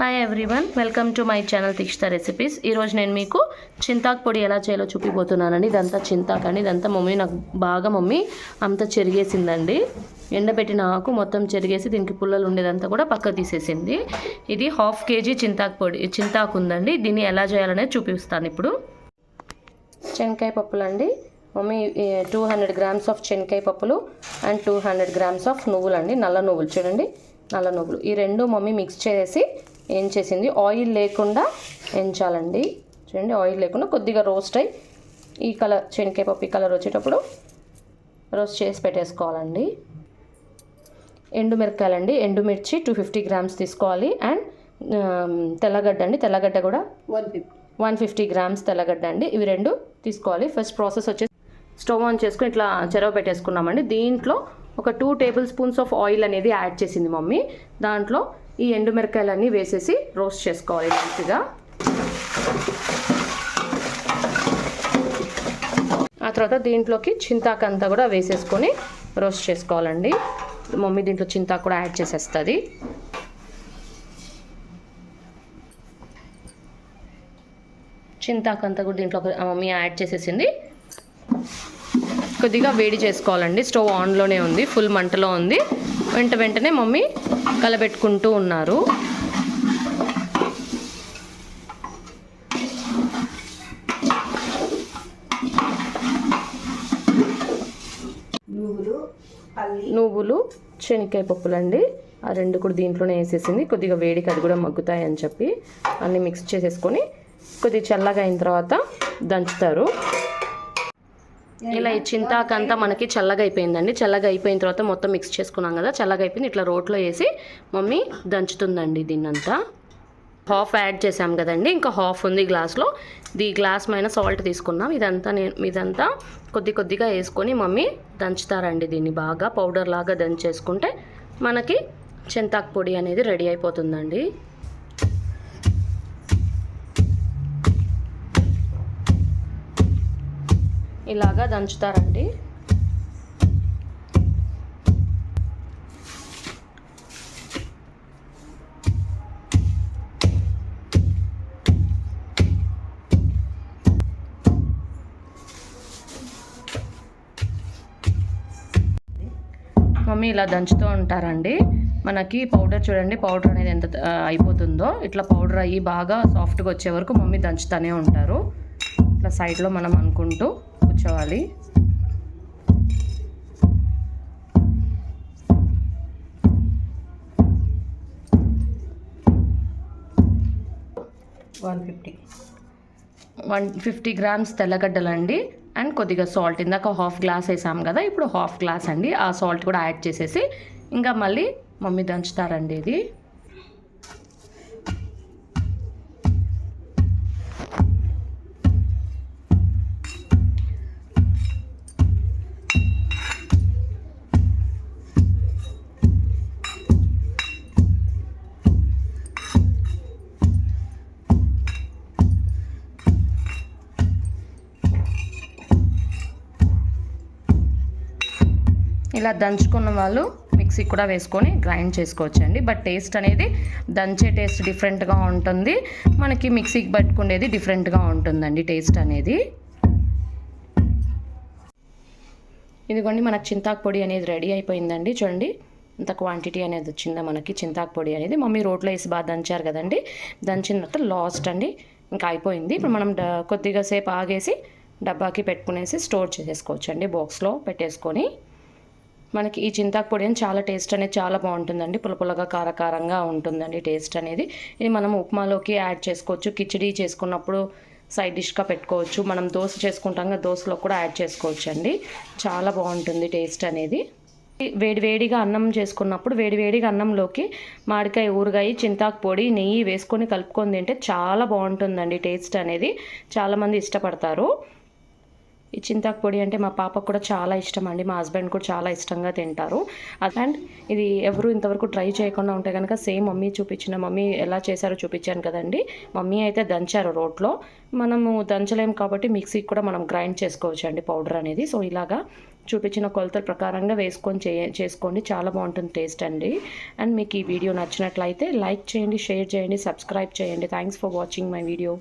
Hi everyone, welcome to my channel Tikshita recipes. ఈరోజు నేను మీకు చింతాకు పొడి ఎలా చేయాలో చూపిపోతున్నానండి. ఇదంతా చింతాకు అండి. ఇదంతా నాకు బాగా అంతా చెరిగేసిందండి. ఎండబెట్టిన ఆకు మొత్తం చెరిగేసి దీనికి పుల్లలు ఉండేదంతా కూడా పక్క తీసేసింది. ఇది 1/2 kg చింతాకు ఉందండి. దీన్ని ఎలా చేయాలనేది చూపిస్తాను ఇప్పుడు. శనక్కాయ పప్పులండి. 200 grams ఆఫ్ శనక్కాయ పప్పులు అండ్ 200 grams ఆఫ్ నువ్వులండి. నల్ల నువ్వులు చూడండి, నల్ల నువ్వులు. ఈ రెండు మిక్స్ చేసి ఏం చేసింది, ఆయిల్ లేకుండా ఎంచాలండి. చూడండి, ఆయిల్ లేకుండా కొద్దిగా రోస్ట్ అయ్యి ఈ కలర్, శనక్కాయ పప్పు ఈ కలర్ వచ్చేటప్పుడు రోస్ట్ చేసి పెట్టేసుకోవాలండి. ఎండుమిరకాయలండి. ఎండుమిర్చి 250 grams తీసుకోవాలి. అండ్ తెల్లగడ్డ అండి. తెల్లగడ్డ కూడా 150 grams తెల్లగడ్డ అండి. ఇవి రెండు తీసుకోవాలి. ఫస్ట్ ప్రాసెస్ వచ్చేసి స్టవ్ ఆన్ చేసుకుని ఇట్లా చెరవ పెట్టేసుకున్నామండి. దీంట్లో ఒక 2 tablespoons ఆఫ్ ఆయిల్ అనేది యాడ్ చేసింది మమ్మీ. దాంట్లో ఈ ఎండుమిరకాయలన్నీ వేసేసి రోస్ట్ చేసుకోవాలి మంచిగా. ఆ తర్వాత దీంట్లోకి చింతాకు అంతా కూడా వేసేసుకొని రోస్ట్ చేసుకోవాలండి. మమ్మీ దీంట్లో చింతాకు కూడా యాడ్ చేసేస్తుంది. చింతాకు అంతా కూడా దీంట్లో మమ్మీ యాడ్ చేసేసింది. కొద్దిగా వేడి చేసుకోవాలండి. స్టవ్ ఆన్లోనే ఉంది, ఫుల్ మంటలో ఉంది. వెంటనే మమ్మీ కలబెట్టుకుంటూ ఉన్నారు. నువ్వులు శనక్కాయ పప్పులండి. ఆ రెండు కూడా దీంట్లోనే వేసేసింది. కొద్దిగా వేడికి అది కూడా మగ్గుతాయి అని చెప్పి అన్నీ మిక్స్ చేసేసుకొని కొద్దిగా చల్లగా అయిన తర్వాత దంచుతారు. ఇలా ఈ చింతాకు అంతా మనకి చల్లగా అయిపోయిందండి. చల్లగా అయిపోయిన తర్వాత మొత్తం మిక్స్ చేసుకున్నాం కదా, చల్లగా అయిపోయింది. ఇట్లా రోట్లో వేసి మమ్మీ దంచుతుందండి. దీన్నంతా హాఫ్ యాడ్ చేసాం కదండి, ఇంకా హాఫ్ ఉంది గ్లాస్లో. గ్లాస్ పైన సాల్ట్ తీసుకున్నాం. ఇదంతా కొద్దిగా వేసుకొని మమ్మీ దంచుతారండి. దీన్ని బాగా పౌడర్ లాగా దంచేసుకుంటే మనకి చింతాకు పొడి అనేది రెడీ అయిపోతుందండి. ఇలాగా దంచుతారండి. మమ్మీ ఇలా దంచుతూ ఉంటారండి. మనకి పౌడర్ చూడండి, పౌడర్ అనేది ఎంత అయిపోతుందో. ఇట్లా పౌడర్ అయ్యి బాగా సాఫ్ట్గా వచ్చే వరకు మమ్మీ దంచుతూనే ఉంటారు. ఇట్లా సైడ్లో మనం అనుకుంటూ కూర్చోవాలి. $150 grams తెల్లగడ్డలండి. అండ్ కొద్దిగా సాల్ట్. ఇందాక 1/2 glass వేసాం కదా, ఇప్పుడు 1/2 glass అండి. ఆ సాల్ట్ కూడా యాడ్ చేసేసి ఇంకా మళ్ళీ మమ్మీ దంచుతారండి. ఇది ఇలా దంచుకున్న వాళ్ళు మిక్సీ కూడా వేసుకొని గ్రైండ్ చేసుకోవచ్చండి. బట్ టేస్ట్ అనేది దంచే టేస్ట్ డిఫరెంట్గా ఉంటుంది, మనకి మిక్సీకి పట్టుకునేది డిఫరెంట్గా ఉంటుందండి టేస్ట్ అనేది. ఇదిగోండి, మనకు చింతాకు పొడి అనేది రెడీ అయిపోయిందండి. చూడండి ఇంత క్వాంటిటీ అనేది వచ్చిందా మనకి చింతాకు పొడి అనేది. మమ్మీ రోట్లో వేసి బాగా దంచారు కదండి. దంచిన తర్వాత లాస్ట్ అండి, ఇంకా అయిపోయింది. ఇప్పుడు మనం కొద్దిగా సేపు ఆగేసి డబ్బాకి పెట్టుకునేసి స్టోర్ చేసేసుకోవచ్చు అండి. బాక్స్లో పెట్టేసుకొని మనకి ఈ చింతాకు పొడి అని చాలా టేస్ట్ అనేది చాలా బాగుంటుందండి. పుల్లపుల్లగా కారకారంగా ఉంటుందండి టేస్ట్ అనేది. ఇది మనం ఉప్మాలోకి యాడ్ చేసుకోవచ్చు, కిచిడీ చేసుకున్నప్పుడు సైడ్ డిష్గా పెట్టుకోవచ్చు. మనం దోశ చేసుకుంటాం కదా, దోశలో కూడా యాడ్ చేసుకోవచ్చు అండి. చాలా బాగుంటుంది టేస్ట్ అనేది. వేడివేడిగా అన్నం చేసుకున్నప్పుడు వేడివేడిగా అన్నంలోకి మామిడికాయ ఊరగాయ చింతాకు పొడి నెయ్యి వేసుకొని కలుపుకొని తింటే చాలా బాగుంటుందండి టేస్ట్ అనేది. చాలామంది ఇష్టపడతారు. ఈ చింతాకు పొడి అంటే మా పాపకు కూడా చాలా ఇష్టం అండి. మా హస్బెండ్ కూడా చాలా ఇష్టంగా తింటారు. అండ్ ఇది ఎవరు ఇంతవరకు ట్రై చేయకుండా ఉంటే కనుక సేమ్ మమ్మీ ఎలా చేశారో చూపించాను కదండి. మమ్మీ అయితే దంచారు రోట్లో. మనము దంచలేము కాబట్టి మిక్సీకి కూడా మనం గ్రైండ్ చేసుకోవచ్చు అండి పౌడర్ అనేది. సో ఇలాగా చూపించిన కొలతల ప్రకారంగా వేసుకొని చేసుకోండి, చాలా బాగుంటుంది టేస్ట్ అండి. అండ్ మీకు ఈ వీడియో నచ్చినట్లయితే లైక్ చేయండి, షేర్ చేయండి, సబ్స్క్రైబ్ చేయండి. Thanks for watching my video.